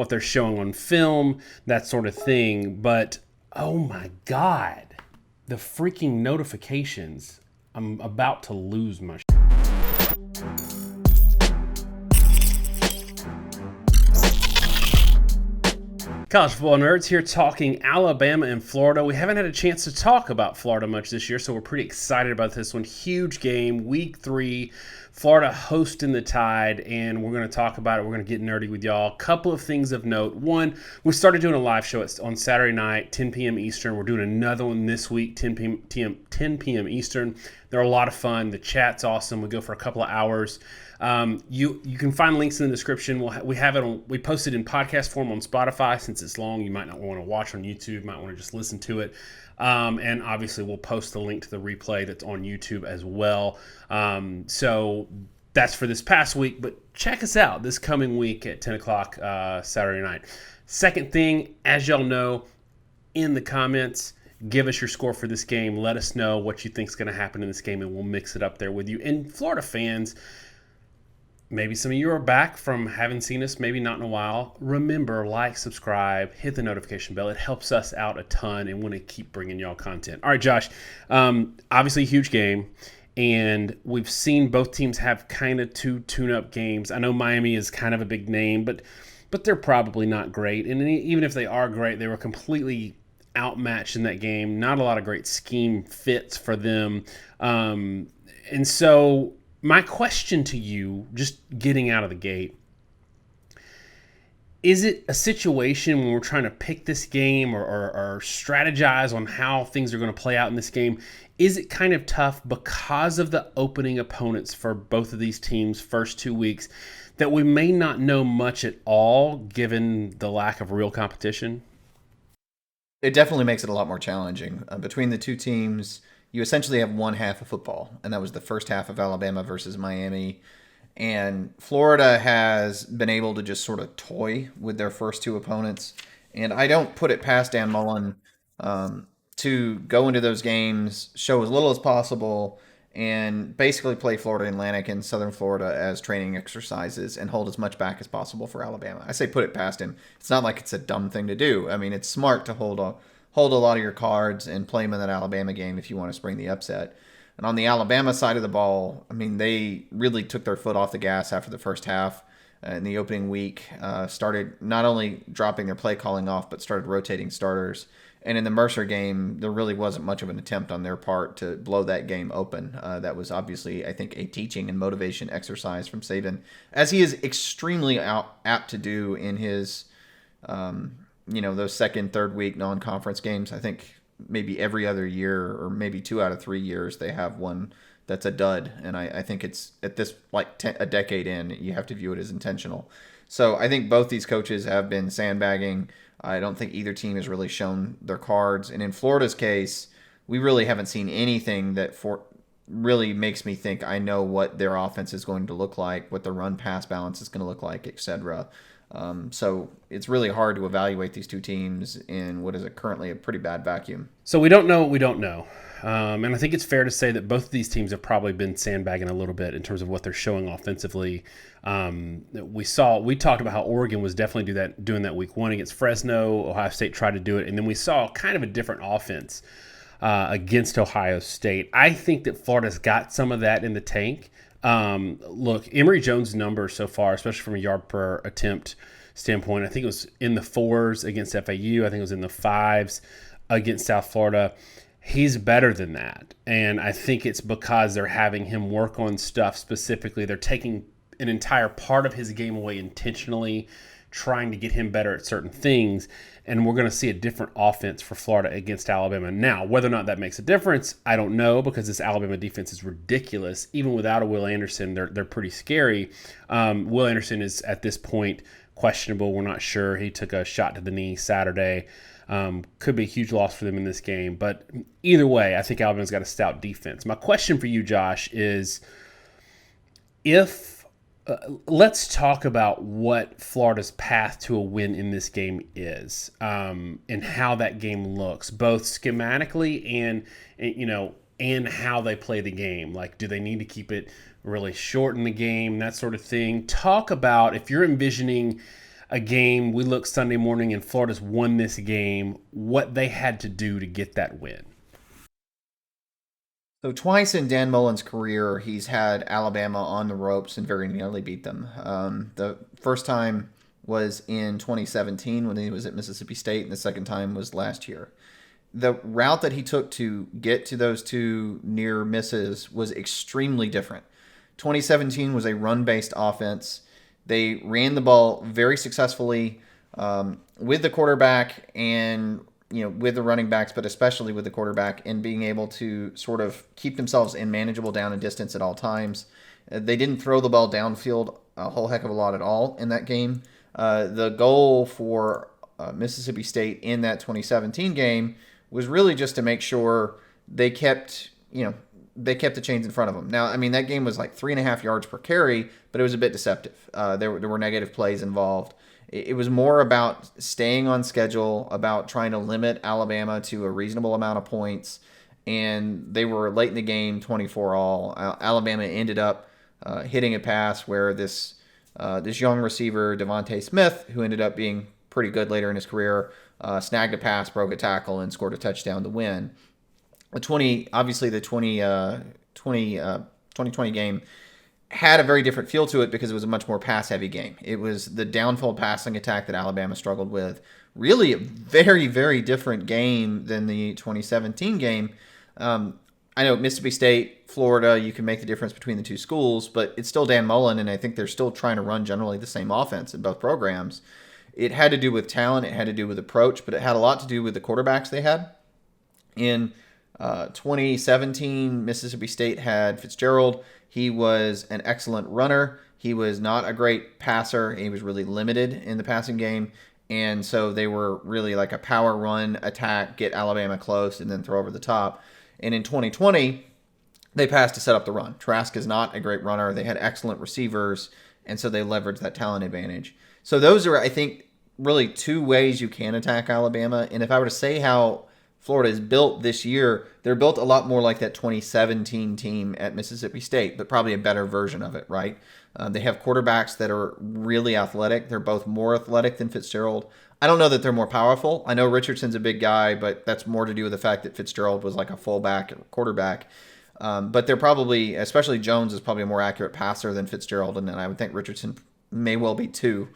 what they're showing on film, that sort of thing. But oh my God, the freaking notifications. I'm about to lose my College football nerds here talking Alabama and Florida. We haven't had a chance to talk about Florida much this year, so we're pretty excited about this one. Huge game, week 3, Florida hosting the Tide, and we're going to talk about it. We're going to get nerdy with y'all. Couple of things of note. One, we started doing a live show on Saturday night, 10 p.m. Eastern. We're doing another one this week, 10 p.m. Eastern. They're a lot of fun. The chat's awesome. We go for a couple of hours. You can find links in the description. We posted in podcast form on Spotify. Since it's long, you might not want to watch on YouTube. Might want to just listen to it. And obviously, we'll post the link to the replay that's on YouTube as well. So that's for this past week. But check us out this coming week at 10 o'clock Saturday night. Second thing, as y'all know, in the comments, give us your score for this game. Let us know what you think is going to happen in this game, and we'll mix it up there with you. And Florida fans, maybe some of you are back from having seen us, maybe not in a while. Remember, like, subscribe, hit the notification bell. It helps us out a ton, and want to keep bringing y'all content. All right, Josh, obviously a huge game, and we've seen both teams have kind of two tune-up games. I know Miami is kind of a big name, but they're probably not great. And even if they are great, they were completely outmatched in that game. Not a lot of great scheme fits for them. And so my question to you, just getting out of the gate, is it a situation when we're trying to pick this game or strategize on how things are going to play out in this game? Is it kind of tough because of the opening opponents for both of these teams' first 2 weeks that we may not know much at all given the lack of real competition? It definitely makes it a lot more challenging. Between the two teams, you essentially have one half of football, and that was the first half of Alabama versus Miami. And Florida has been able to just sort of toy with their first two opponents. And I don't put it past Dan Mullen to go into those games, show as little as possible, and basically play Florida Atlantic and Southern Florida as training exercises and hold as much back as possible for Alabama. I say put it past him. It's not like it's a dumb thing to do. I mean, it's smart to hold a lot of your cards and play them in that Alabama game if you want to spring the upset. And on the Alabama side of the ball, I mean, they really took their foot off the gas after the first half in the opening week. Started not only dropping their play calling off, but started rotating starters. And in the Mercer game, there really wasn't much of an attempt on their part to blow that game open. That was obviously, I think, a teaching and motivation exercise from Saban, as he is extremely apt to do in his those second, third week non-conference games. I think maybe every other year or maybe 2 out of 3 years they have one that's a dud. And I think it's at this a decade in, you have to view it as intentional. So I think both these coaches have been sandbagging. I don't think either team has really shown their cards. And in Florida's case, we really haven't seen anything that really makes me think I know what their offense is going to look like, what the run-pass balance is going to look like, etc. So it's really hard to evaluate these two teams in what is currently a pretty bad vacuum. So we don't know what we don't know. And I think it's fair to say that both of these teams have probably been sandbagging a little bit in terms of what they're showing offensively. We talked about how Oregon was definitely doing that week 1 against Fresno. Ohio State tried to do it. And then we saw kind of a different offense against Ohio State. I think that Florida's got some of that in the tank. Look, Emory Jones' numbers so far, especially from a yard per attempt standpoint, I think it was in the 4s against FAU. I think it was in the 5s against South Florida. He's better than that. And I think it's because they're having him work on stuff specifically. They're taking an entire part of his game away intentionally, trying to get him better at certain things. And we're going to see a different offense for Florida against Alabama. Now, whether or not that makes a difference, I don't know, because this Alabama defense is ridiculous. Even without a Will Anderson, they're pretty scary. Will Anderson is, at this point, questionable. We're not sure. He took a shot to the knee Saturday. Could be a huge loss for them in this game. But either way, I think Alabama's got a stout defense. My question for you, Josh, is let's talk about what Florida's path to a win in this game is, and how that game looks, both schematically and how they play the game. Like, do they need to keep it really short in the game, that sort of thing? Talk about, if you're envisioning a game. We look Sunday morning and Florida's won this game, what they had to do to get that win. So twice in Dan Mullen's career, he's had Alabama on the ropes and very nearly beat them. The first time was in 2017 when he was at Mississippi State, and the second time was last year. The route that he took to get to those two near misses was extremely different. 2017 was a run-based offense. They ran the ball very successfully with the quarterback and with the running backs, but especially with the quarterback, and being able to sort of keep themselves in manageable down and distance at all times. They didn't throw the ball downfield a whole heck of a lot at all in that game. The goal for Mississippi State in that 2017 game was really just to make sure they kept the chains in front of them. Now, I mean, that game was like 3.5 yards per carry, but it was a bit deceptive. There were negative plays involved. It was more about staying on schedule, about trying to limit Alabama to a reasonable amount of points, and they were late in the game, 24-all. Alabama ended up hitting a pass where this young receiver, Devontae Smith, who ended up being pretty good later in his career, snagged a pass, broke a tackle, and scored a touchdown to win. The 2020 game had a very different feel to it because it was a much more pass-heavy game. It was the downfield passing attack that Alabama struggled with. Really a very, very different game than the 2017 game. I know Mississippi State, Florida, you can make the difference between the two schools, but it's still Dan Mullen, and I think they're still trying to run generally the same offense in both programs. It had to do with talent, it had to do with approach, but it had a lot to do with the quarterbacks they had. In 2017, Mississippi State had Fitzgerald. He was an excellent runner. He was not a great passer. He was really limited in the passing game. And so they were really like a power run attack, get Alabama close, and then throw over the top. And in 2020, they passed to set up the run. Trask is not a great runner. They had excellent receivers, and so they leveraged that talent advantage. So those are, I think, really two ways you can attack Alabama. And if I were to say how Florida is built this year, they're built a lot more like that 2017 team at Mississippi State, but probably a better version of it, right? They have quarterbacks that are really athletic. They're both more athletic than Fitzgerald. I don't know that they're more powerful. I know Richardson's a big guy, but that's more to do with the fact that Fitzgerald was like a fullback quarterback. But they're probably, especially Jones, is probably a more accurate passer than Fitzgerald, and I would think Richardson may well be too.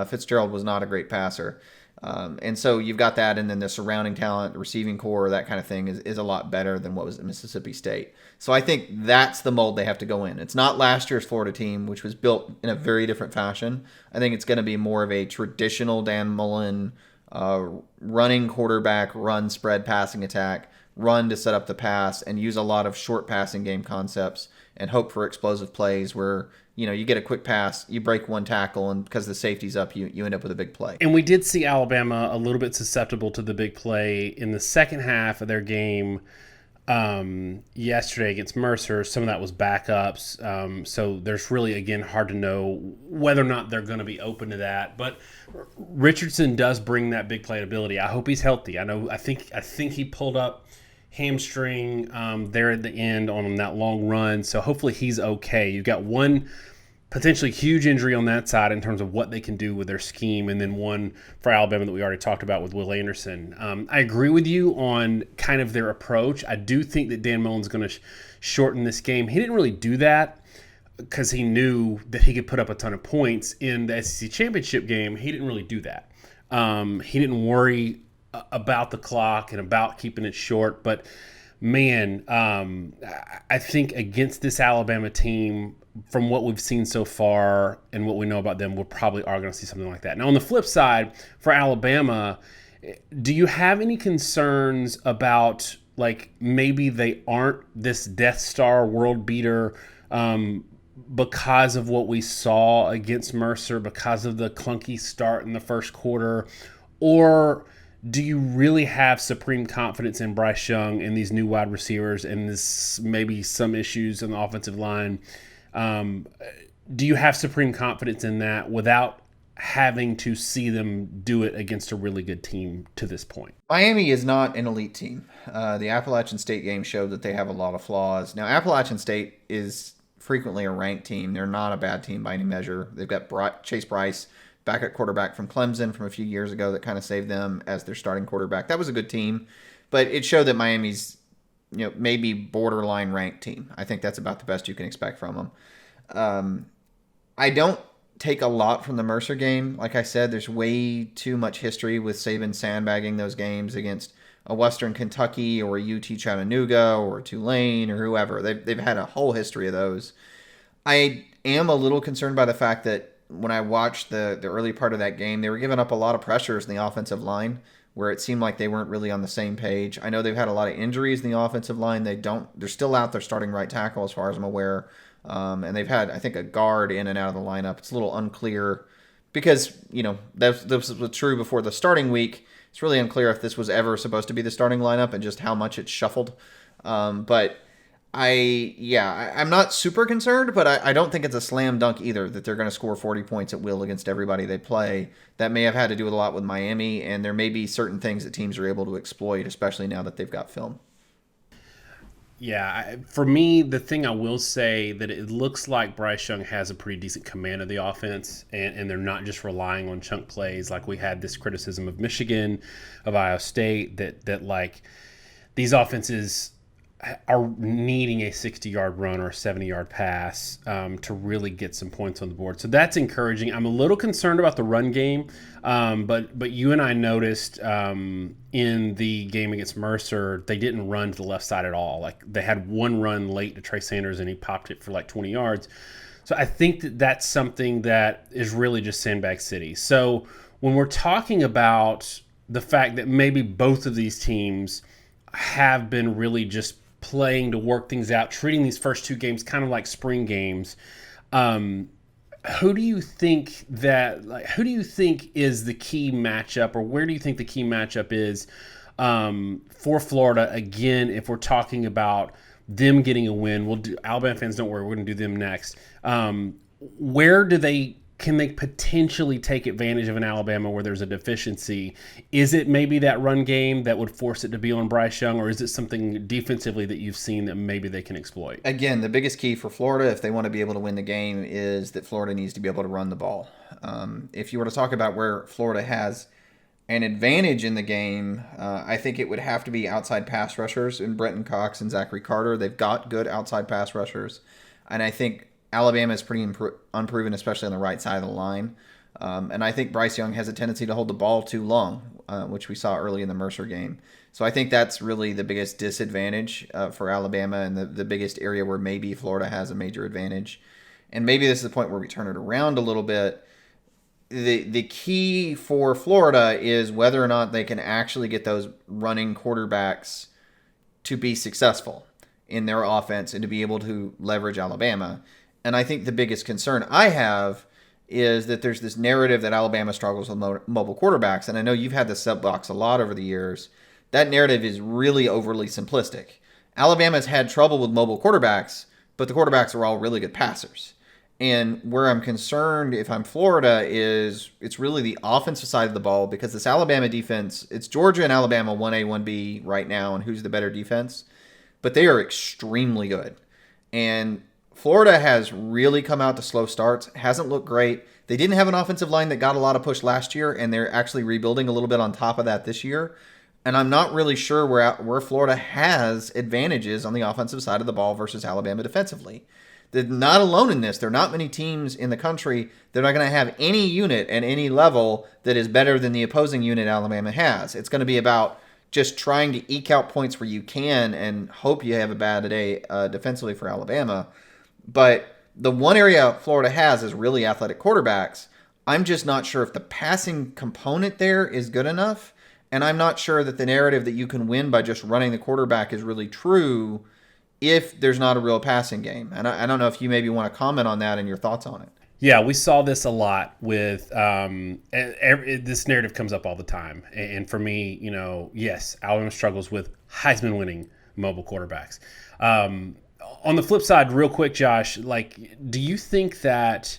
Fitzgerald was not a great passer. And so you've got that, and then the surrounding talent, the receiving core, that kind of thing is a lot better than what was at Mississippi State. So I think that's the mold they have to go in. It's not last year's Florida team, which was built in a very different fashion. I think it's going to be more of a traditional Dan Mullen running quarterback, run spread passing attack, run to set up the pass, and use a lot of short passing game concepts and hope for explosive plays where you get a quick pass, you break one tackle, and because the safety's up, you end up with a big play. And we did see Alabama a little bit susceptible to the big play in the second half of their game yesterday against Mercer. Some of that was backups. So there's really, again, hard to know whether or not they're going to be open to that. But Richardson does bring that big play ability. I hope he's healthy. I think he pulled up hamstring there at the end on that long run. So hopefully he's okay. You've got one potentially huge injury on that side in terms of what they can do with their scheme, and then one for Alabama that we already talked about with Will Anderson. I agree with you on kind of their approach. I do think that Dan Mullen's going to shorten this game. He didn't really do that because he knew that he could put up a ton of points in the SEC championship game. He didn't really do that. He didn't worry about the clock and about keeping it short. But, man, I think against this Alabama team, from what we've seen so far and what we know about them, we probably are going to see something like that. Now, on the flip side, for Alabama, do you have any concerns about, like, maybe they aren't this Death Star world beater because of what we saw against Mercer, because of the clunky start in the first quarter? Or do you really have supreme confidence in Bryce Young and these new wide receivers and this maybe some issues on the offensive line? Do you have supreme confidence in that without having to see them do it against a really good team to this point? Miami is not an elite team. The Appalachian State game showed that they have a lot of flaws. Now, Appalachian State is frequently a ranked team. They're not a bad team by any measure. They've got Chase Bryce, backup quarterback from Clemson from a few years ago that kind of saved them as their starting quarterback. That was a good team, but it showed that Miami's maybe borderline ranked team. I think that's about the best you can expect from them. I don't take a lot from the Mercer game. Like I said, there's way too much history with Saban sandbagging those games against a Western Kentucky or a UT Chattanooga or Tulane or whoever. They've had a whole history of those. I am a little concerned by the fact that when I watched the early part of that game, they were giving up a lot of pressures in the offensive line where it seemed like they weren't really on the same page. I know they've had a lot of injuries in the offensive line. They're still out there starting right tackle as far as I'm aware. And they've had, I think, a guard in and out of the lineup. It's a little unclear because, that was true before the starting week. It's really unclear if this was ever supposed to be the starting lineup and just how much it's shuffled. But I'm not super concerned, but I don't think it's a slam dunk either that they're going to score 40 points at will against everybody they play. That may have had to do a lot with Miami, and there may be certain things that teams are able to exploit, especially now that they've got film. Yeah, for me, the thing I will say that it looks like Bryce Young has a pretty decent command of the offense, and they're not just relying on chunk plays like we had this criticism of Michigan, of Ohio State, that like these offenses are needing a 60-yard run or a 70-yard pass to really get some points on the board. So that's encouraging. I'm a little concerned about the run game, but you and I noticed in the game against Mercer, they didn't run to the left side at all. Like they had one run late to Trey Sanders, and he popped it for like 20 yards. So I think that that's something that is really just sandbag city. So when we're talking about the fact that maybe both of these teams have been really just playing to work things out, treating these first two games kind of like spring games. Who do you think is the key matchup, or where do you think the key matchup is for Florida? Again, if we're talking about them getting a win, Alabama fans, don't worry, we're going to do them next. Where can they potentially take advantage of an Alabama where there's a deficiency? Is it maybe that run game that would force it to be on Bryce Young, or is it something defensively that you've seen that maybe they can exploit? Again, the biggest key for Florida, if they want to be able to win the game, is that Florida needs to be able to run the ball. If you were to talk about where Florida has an advantage in the game, I think it would have to be outside pass rushers in Brenton Cox and Zachary Carter. They've got good outside pass rushers, and I think Alabama is pretty unproven, especially on the right side of the line. And I think Bryce Young has a tendency to hold the ball too long, which we saw early in the Mercer game. So I think that's really the biggest disadvantage for Alabama, and the biggest area where maybe Florida has a major advantage. And maybe this is the point where we turn it around a little bit. The key for Florida is whether or not they can actually get those running quarterbacks to be successful in their offense and to be able to leverage Alabama. And I think the biggest concern I have is that there's this narrative that Alabama struggles with mobile quarterbacks. And I know you've had this soapbox a lot over the years. That narrative is really overly simplistic. Alabama's had trouble with mobile quarterbacks, but the quarterbacks are all really good passers. And where I'm concerned, if I'm Florida, is it's really the offensive side of the ball, because this Alabama defense, it's Georgia and Alabama 1A, 1B right now, and who's the better defense. But they are extremely good. And Florida has really come out to slow starts, hasn't looked great. They didn't have an offensive line that got a lot of push last year, and they're actually rebuilding a little bit on top of that this year. And I'm not really sure where Florida has advantages on the offensive side of the ball versus Alabama defensively. They're not alone in this. There are not many teams in the country that are going to have any unit at any level that is better than the opposing unit Alabama has. It's going to be about just trying to eke out points where you can and hope you have a bad day defensively for Alabama. But the one area Florida has is really athletic quarterbacks. I'm just not sure if the passing component there is good enough. And I'm not sure that the narrative that you can win by just running the quarterback is really true if there's not a real passing game. And I don't know if you maybe want to comment on that and your thoughts on it. Yeah, we saw this a lot with this narrative comes up all the time. And for me, yes, Alabama struggles with Heisman-winning mobile quarterbacks. On the flip side, real quick, Josh, do you think that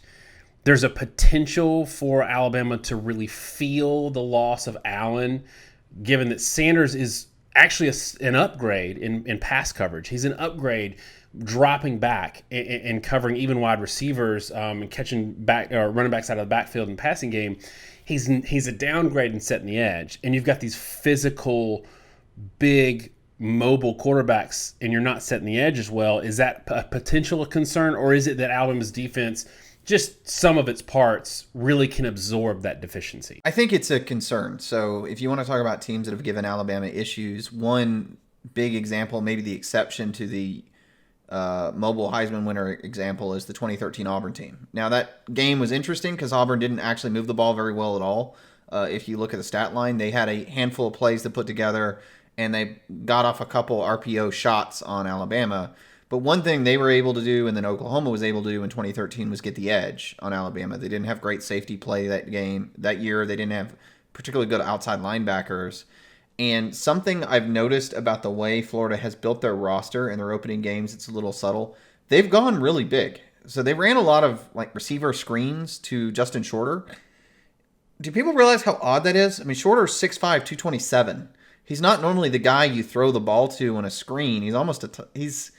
there's a potential for Alabama to really feel the loss of Allen, given that Sanders is actually an upgrade in pass coverage? He's an upgrade dropping back and covering even wide receivers and catching back or running backs out of the backfield and passing game. He's a downgrade in setting the edge, and you've got these physical, big, mobile quarterbacks, and you're not setting the edge as well. Is that a potential concern, or is it that Alabama's defense, just some of its parts, really can absorb that deficiency? I think it's a concern. So if you want to talk about teams that have given Alabama issues, one big example, maybe the exception to the mobile Heisman winner example, is the 2013 Auburn team. Now, that game was interesting because Auburn didn't actually move the ball very well at all. If you look at the stat line, they had a handful of plays to put together, and they got off a couple RPO shots on Alabama. But one thing they were able to do, and then Oklahoma was able to do in 2013, was get the edge on Alabama. They didn't have great safety play that year. They didn't have particularly good outside linebackers. And something I've noticed about the way Florida has built their roster in their opening games, it's a little subtle. They've gone really big. So they ran a lot of receiver screens to Justin Shorter. Do people realize how odd that is? I mean, Shorter's 6'5", 227. He's not normally the guy you throw the ball to on a screen. He's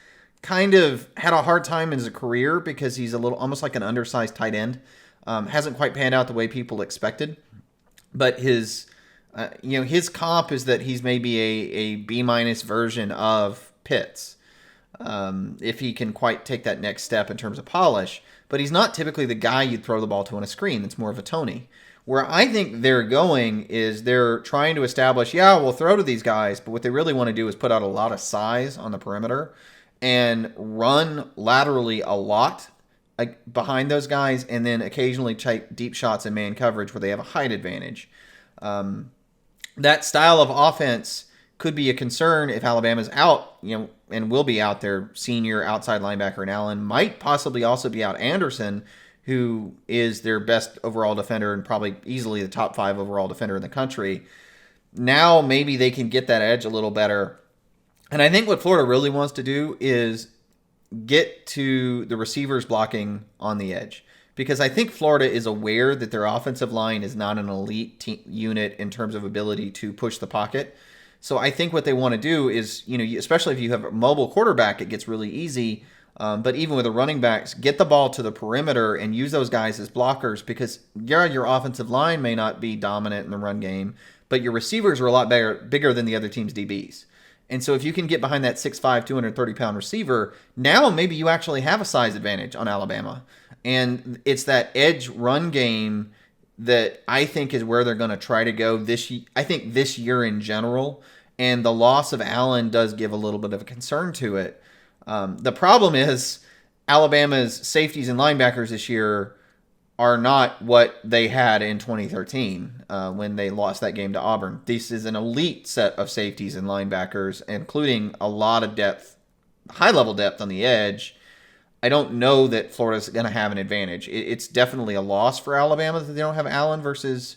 kind of had a hard time in his career because he's almost like an undersized tight end. Hasn't quite panned out the way people expected. But his comp is that he's maybe a B- version of Pitts, if he can quite take that next step in terms of polish. But he's not typically the guy you'd throw the ball to on a screen. It's more of a Tony. Where I think they're going is they're trying to establish, we'll throw to these guys, but what they really want to do is put out a lot of size on the perimeter and run laterally a lot behind those guys, and then occasionally take deep shots in man coverage where they have a height advantage. That style of offense could be a concern if Alabama's out, and will be out their senior outside linebacker in Allen. Might possibly also be out Anderson, who is their best overall defender and probably easily the top 5 overall defender in the country. Now maybe they can get that edge a little better. And I think what Florida really wants to do is get to the receivers blocking on the edge. Because I think Florida is aware that their offensive line is not an elite unit in terms of ability to push the pocket. So I think what they want to do is, especially if you have a mobile quarterback, it gets really easy. But even with the running backs, get the ball to the perimeter and use those guys as blockers, because your offensive line may not be dominant in the run game, but your receivers are a lot bigger than the other team's DBs. And so if you can get behind that 6'5", 230-pound receiver, now maybe you actually have a size advantage on Alabama. And it's that edge run game that I think is where they're going to try to go this year in general. And the loss of Allen does give a little bit of a concern to it. The problem is Alabama's safeties and linebackers this year are not what they had in 2013 when they lost that game to Auburn. This is an elite set of safeties and linebackers, including a lot of depth, high-level depth on the edge. I don't know that Florida's going to have an advantage. It's definitely a loss for Alabama that they don't have Allen versus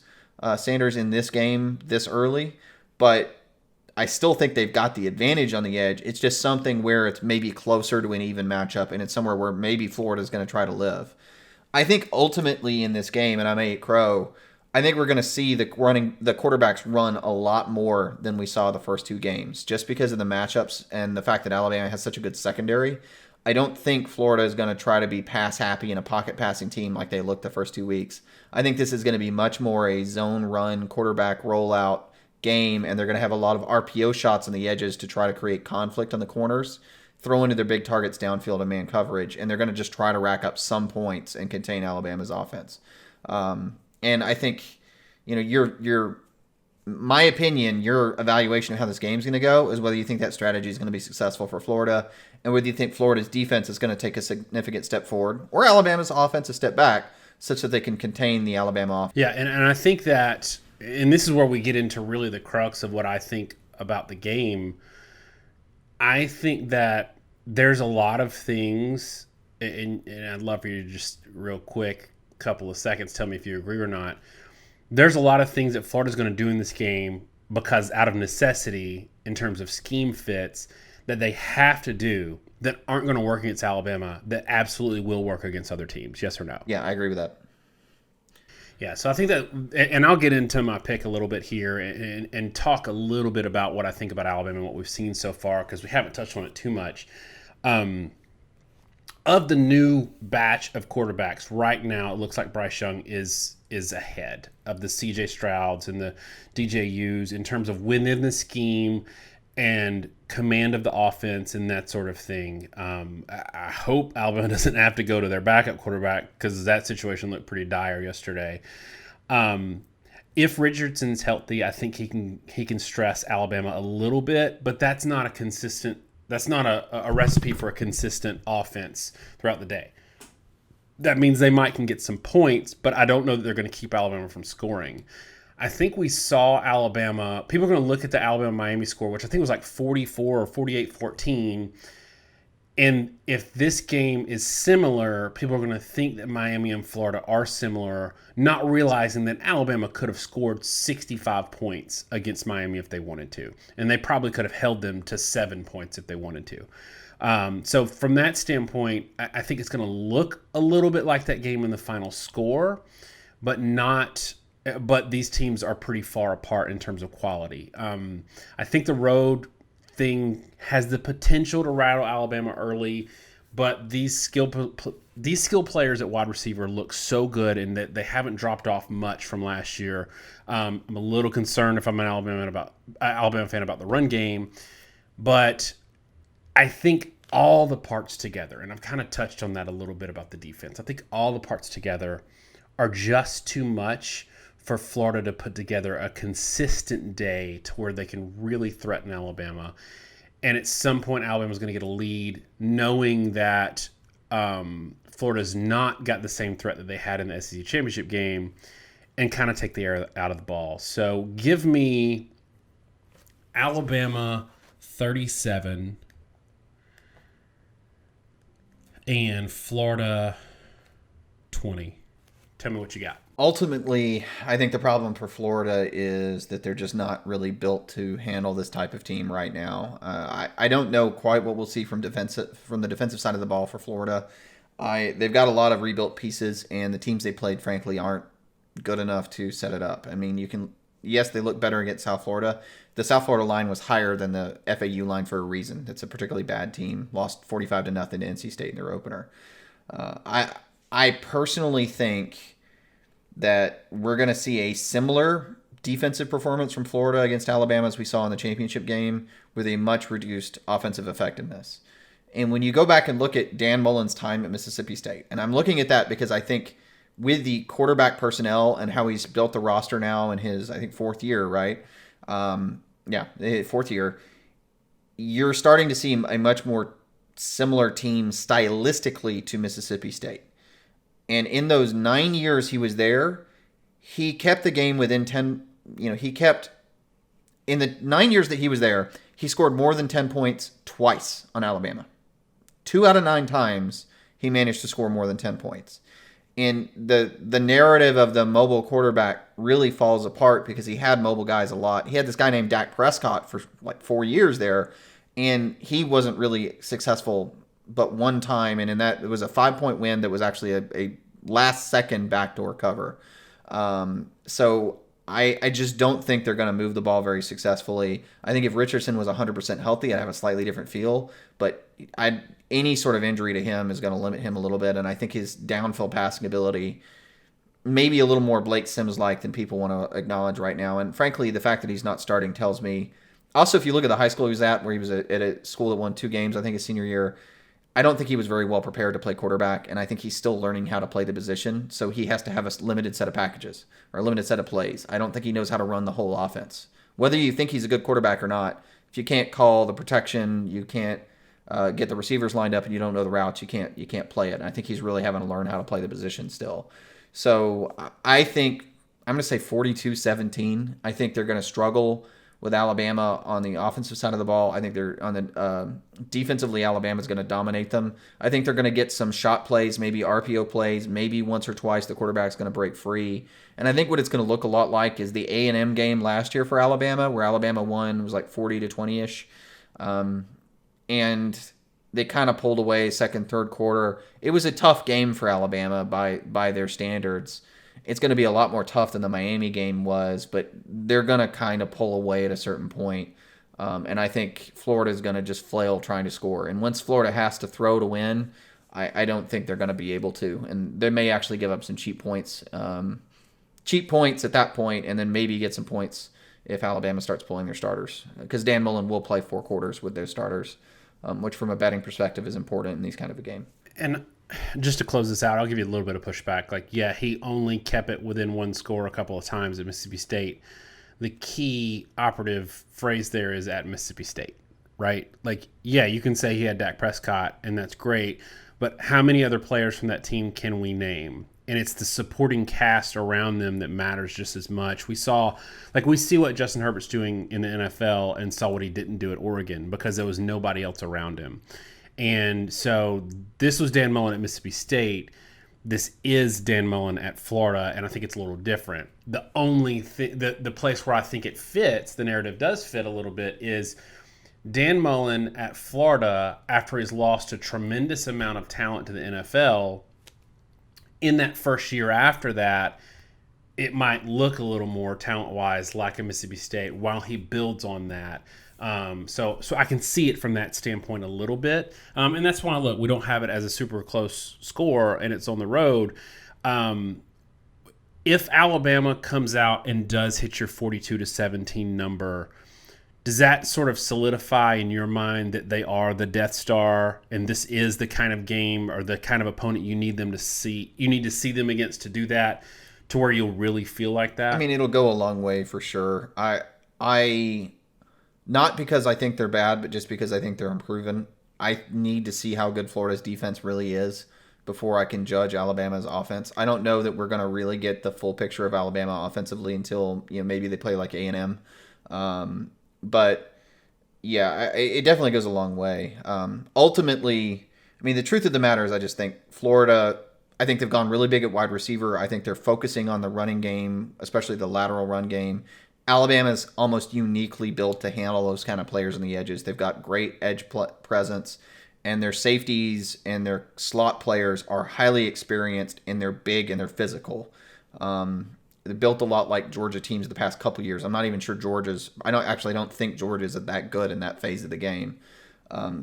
Sanders in this game this early, but I still think they've got the advantage on the edge. It's just something where it's maybe closer to an even matchup, and it's somewhere where maybe Florida's going to try to live. I think ultimately in this game, and I may crow, I think we're going to see the quarterbacks run a lot more than we saw the first 2 games, just because of the matchups and the fact that Alabama has such a good secondary. I don't think Florida is going to try to be pass happy and a pocket passing team like they looked the first 2 weeks. I think this is going to be much more a zone run, quarterback rollout game, and they're going to have a lot of RPO shots on the edges to try to create conflict on the corners, throw into their big targets downfield and man coverage, and they're going to just try to rack up some points and contain Alabama's offense. And I think, my opinion, your evaluation of how this game's going to go is whether you think that strategy is going to be successful for Florida, and whether you think Florida's defense is going to take a significant step forward, or Alabama's offense a step back, such that they can contain the Alabama offense. Yeah, and I think that, and this is where we get into really the crux of what I think about the game. I think that there's a lot of things, and I'd love for you to just real quick, couple of seconds, tell me if you agree or not. There's a lot of things that Florida's going to do in this game because out of necessity, in terms of scheme fits, that they have to do that aren't going to work against Alabama that absolutely will work against other teams. Yes or no? Yeah, I agree with that. Yeah, so I think that, and I'll get into my pick a little bit here and talk a little bit about what I think about Alabama and what we've seen so far, because we haven't touched on it too much. of the new batch of quarterbacks right now, it looks like Bryce Young is ahead of the CJ Strouds and the DJUs in terms of within the scheme and command of the offense and that sort of thing. I hope Alabama doesn't have to go to their backup quarterback because that situation looked pretty dire yesterday. If Richardson's healthy, I think he can stress Alabama a little bit, but that's not a consistent. That's not a recipe for a consistent offense throughout the day. That means they might can get some points, but I don't know that they're going to keep Alabama from scoring. I think we saw Alabama. People are going to look at the Alabama-Miami score, which I think was like 44 or 48-14. And if this game is similar, people are going to think that Miami and Florida are similar, not realizing that Alabama could have scored 65 points against Miami if they wanted to. And they probably could have held them to 7 points if they wanted to. So from that standpoint, I think it's going to look a little bit like that game in the final score, but not. But these teams are pretty far apart in terms of quality. I think the road thing has the potential to rattle Alabama early, but these skill players at wide receiver look so good and that they haven't dropped off much from last year. I'm a little concerned if I'm an Alabama fan about the run game, but I think all the parts together, and I've kind of touched on that a little bit about the defense. I think all the parts together are just too much for Florida to put together a consistent day to where they can really threaten Alabama. And at some point, Alabama's going to get a lead, knowing that Florida's not got the same threat that they had in the SEC championship game, and kind of take the air out of the ball. So give me Alabama 37 and Florida 20. Tell me what you got. Ultimately, I think the problem for Florida is that they're just not really built to handle this type of team right now. I don't know quite what we'll see from the defensive side of the ball for Florida. They've got a lot of rebuilt pieces, and the teams they played, frankly, aren't good enough to set it up. I mean, yes, they look better against South Florida. The South Florida line was higher than the FAU line for a reason. It's a particularly bad team. Lost 45-0 to NC State in their opener. I personally think that we're going to see a similar defensive performance from Florida against Alabama as we saw in the championship game, with a much reduced offensive effectivenness. And when you go back and look at Dan Mullen's time at Mississippi State, and I'm looking at that because I think with the quarterback personnel and how he's built the roster now in his, I think, fourth year, right? Fourth year, you're starting to see a much more similar team stylistically to Mississippi State. And in those 9 years he was there, he kept the game within 10. In the 9 years that he was there, he scored more than 10 points twice on Alabama. 2 out of 9 times he managed to score more than 10 points. And the narrative of the mobile quarterback really falls apart because he had mobile guys a lot. He had this guy named Dak Prescott for like 4 years there, and he wasn't really successful but one time, and in that it was a 5-point win that was actually a last-second backdoor cover. So I just don't think they're going to move the ball very successfully. I think if Richardson was 100% healthy, I'd have a slightly different feel, but any sort of injury to him is going to limit him a little bit, and I think his downfield passing ability maybe a little more Blake Sims-like than people want to acknowledge right now. And frankly, the fact that he's not starting tells me. Also, if you look at the high school he was at, where he was at a school that won 2 games, I think his senior year, I don't think he was very well prepared to play quarterback, and I think he's still learning how to play the position, so he has to have a limited set of packages or a limited set of plays. I don't think he knows how to run the whole offense. Whether you think he's a good quarterback or not, if you can't call the protection, you can't get the receivers lined up, and you don't know the routes, you can't play it. And I think he's really having to learn how to play the position still. So I think I'm going to say 42-17. I think they're going to struggle with Alabama on the offensive side of the ball. I think they're on the defensively, Alabama's going to dominate them. I think they're going to get some shot plays, maybe RPO plays, maybe once or twice the quarterback's going to break free. And I think what it's going to look a lot like is the A&M game last year for Alabama, where Alabama won, was like 40-20-ish. And they kind of pulled away second, third quarter. It was a tough game for Alabama by their standards. It's going to be a lot more tough than the Miami game was, but they're going to kind of pull away at a certain point. And I think Florida's going to just flail trying to score. And once Florida has to throw to win, I don't think they're going to be able to, and they may actually give up some cheap points at that point, and then maybe get some points if Alabama starts pulling their starters, because Dan Mullen will play 4 quarters with those starters, which from a betting perspective is important in these kind of a game. And just to close this out, I'll give you a little bit of pushback. Like, yeah, he only kept it within 1 score a couple of times at Mississippi State. The key operative phrase there is at Mississippi State, right? Like, yeah, you can say he had Dak Prescott, and that's great, but how many other players from that team can we name? And it's the supporting cast around them that matters just as much. We see what Justin Herbert's doing in the NFL and saw what he didn't do at Oregon because there was nobody else around him. And so this was Dan Mullen at Mississippi State. This is Dan Mullen at Florida, and I think it's a little different. The only thing, the place where I think it fits, the narrative does fit a little bit, is Dan Mullen at Florida, after he's lost a tremendous amount of talent to the NFL, in that first year after that, it might look a little more talent-wise like a Mississippi State while he builds on that. So I can see it from that standpoint a little bit. And that's why, look, we don't have it as a super close score and it's on the road. If Alabama comes out and does hit your 42-17 number, does that sort of solidify in your mind that they are the Death Star and this is the kind of game or the kind of opponent you need them to see? You need to see them against to do that, to where you'll really feel like that? I mean, it'll go a long way for sure. I not because I think they're bad, but just because I think they're improving. I need to see how good Florida's defense really is before I can judge Alabama's offense. I don't know that we're going to really get the full picture of Alabama offensively until maybe they play like A&M. But yeah, it definitely goes a long way. Ultimately, I mean, the truth of the matter is I just think Florida, I think they've gone really big at wide receiver. I think they're focusing on the running game, especially the lateral run game. Alabama's almost uniquely built to handle those kind of players on the edges. They've got great edge presence, and their safeties and their slot players are highly experienced, and they're big and they're physical. They built a lot like Georgia teams the past couple years. I'm not even sure I don't think Georgia's that good in that phase of the game.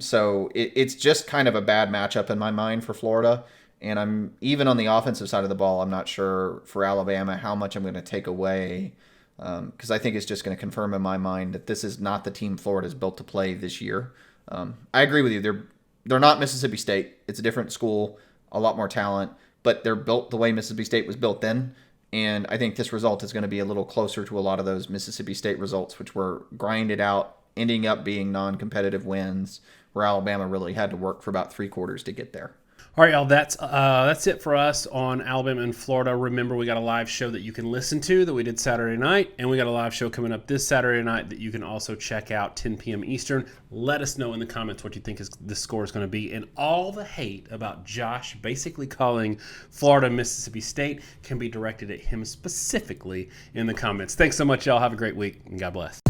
So it's just kind of a bad matchup in my mind for Florida. And I'm even on the offensive side of the ball, I'm not sure for Alabama how much I'm going to take away, because I think it's just going to confirm in my mind that this is not the team Florida's built to play this year. I agree with you. They're not Mississippi State. It's a different school, a lot more talent, but they're built the way Mississippi State was built then. And I think this result is going to be a little closer to a lot of those Mississippi State results, which were grinded out, ending up being non-competitive wins, where Alabama really had to work for about 3 quarters to get there. All right, y'all, that's it for us on Alabama and Florida. Remember, we got a live show that you can listen to that we did Saturday night, and we got a live show coming up this Saturday night that you can also check out 10 p.m. Eastern. Let us know in the comments what you think the score is going to be. And all the hate about Josh basically calling Florida Mississippi State can be directed at him specifically in the comments. Thanks so much, y'all. Have a great week, and God bless.